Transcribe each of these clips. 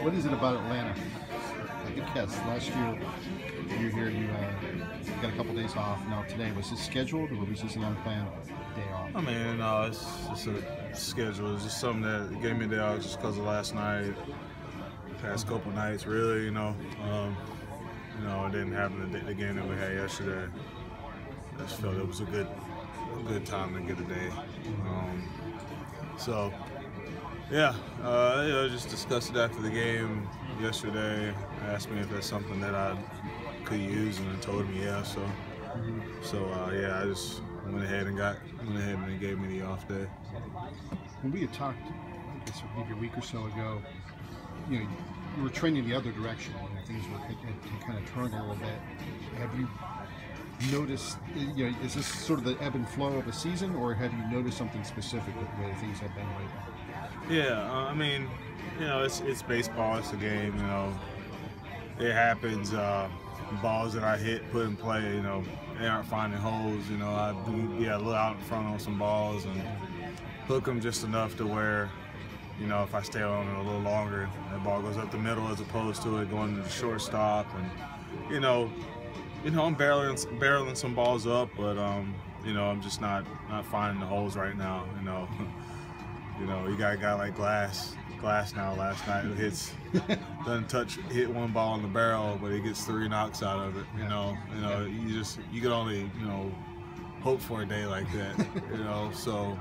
What is it about Atlanta? I think yes, last year you were here, you got a couple days off. Now today, was this scheduled or was this an unplanned day off? I mean, it's just a schedule. It's just something that gave me a day off just because of last night, past couple nights, really. It didn't happen the game that we had yesterday. I just felt it was a good time to get a day. So, yeah, just discussed it after the game yesterday. Asked me if that's something that I could use, and I told him yeah. So I just went ahead and they gave me the off day. When we had talked, I guess maybe a week or so ago, you were trending the other direction. Things were had kind of turned a little bit. Have you noticed? Is this sort of the ebb and flow of a season, or have you noticed something specific with the way things have been lately? Yeah, it's baseball. It's a game. It happens. Balls that I hit, put in play. They aren't finding holes. I do be a little out in front on some balls and hook them just enough to where, if I stay on it a little longer, that ball goes up the middle as opposed to it going to the shortstop. And I'm barreling some balls up, but I'm just not finding the holes right now. You got a guy like Glass now last night who hit one ball in the barrel, but he gets 3 knocks out of it. You can only hope for a day like that. So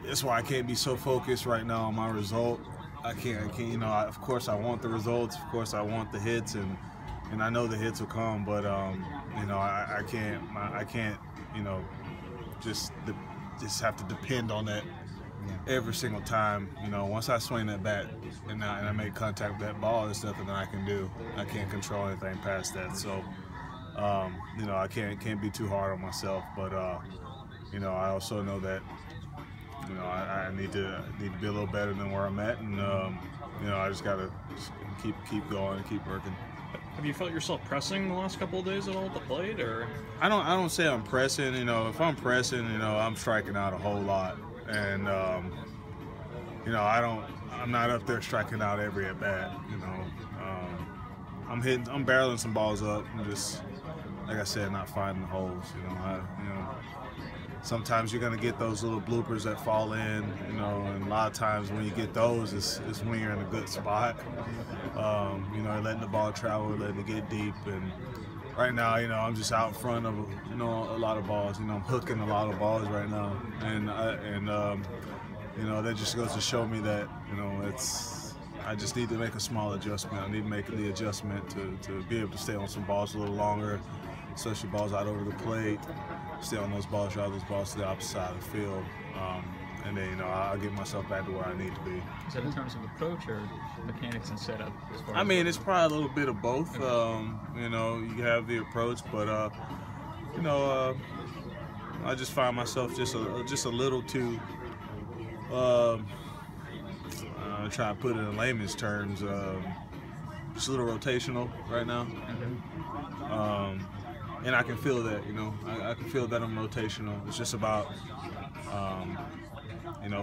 that's why I can't be so focused right now on my result. I can't. Of course I want the results. Of course I want the hits, and I know the hits will come. But I can't. Just have to depend on that every single time. Once I swing that bat and I make contact with that ball, there's nothing that I can do. I can't control anything past that. So I can't be too hard on myself. But I also know that I need to be a little better than where I'm at, and I just gotta keep going and keep working. Have you felt yourself pressing the last couple of days at all at the plate, or? I don't say I'm pressing. If I'm pressing, I'm striking out a whole lot, and I'm not up there striking out every at bat. I'm barreling some balls up, and just like I said, not finding the holes. Sometimes you're gonna get those little bloopers that fall in, and a lot of times when you get those, it's when you're in a good spot. Letting the ball travel, letting it get deep, and right now, I'm just out in front of a lot of balls. I'm hooking a lot of balls right now, and that just goes to show me that I just need to make a small adjustment. I need to make the adjustment to be able to stay on some balls a little longer, especially balls out over the plate. Stay on those balls, drive those balls to the opposite side of the field, and then I'll get myself back to where I need to be. Is that in terms of approach or mechanics and setup? It's probably a little bit of both. You have the approach, but I just find myself just a little too. Try to put it in layman's terms, just a little rotational right now. And I can feel that, I can feel that I'm rotational. It's just about,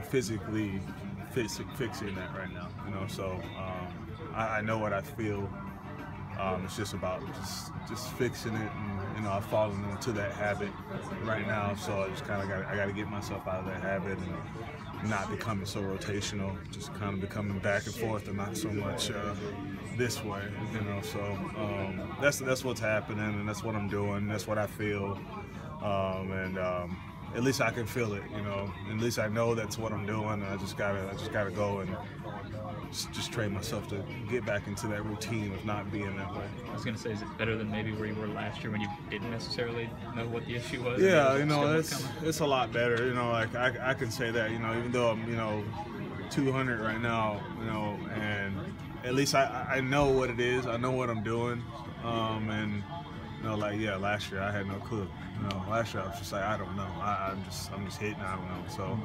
physically fixing that right now, So I know what I feel. It's just about just fixing it, and I've fallen into that habit right now. So I just kind of got to get myself out of that habit and not becoming so rotational. Just kind of becoming back and forth and not so much this way, So that's what's happening, and that's what I'm doing. That's what I feel, and at least I can feel it, At least I know that's what I'm doing. I just gotta go and just train myself to get back into that routine of not being that way. I was gonna say, is it better than maybe where you were last year when you didn't necessarily know what the issue was? Yeah, it's a lot better. Like I can say that, even though I'm 200 right now, and at least I know what it is. I know what I'm doing, and last year I had no clue. Last year I was just like, I don't know. I'm just hitting. I don't know. So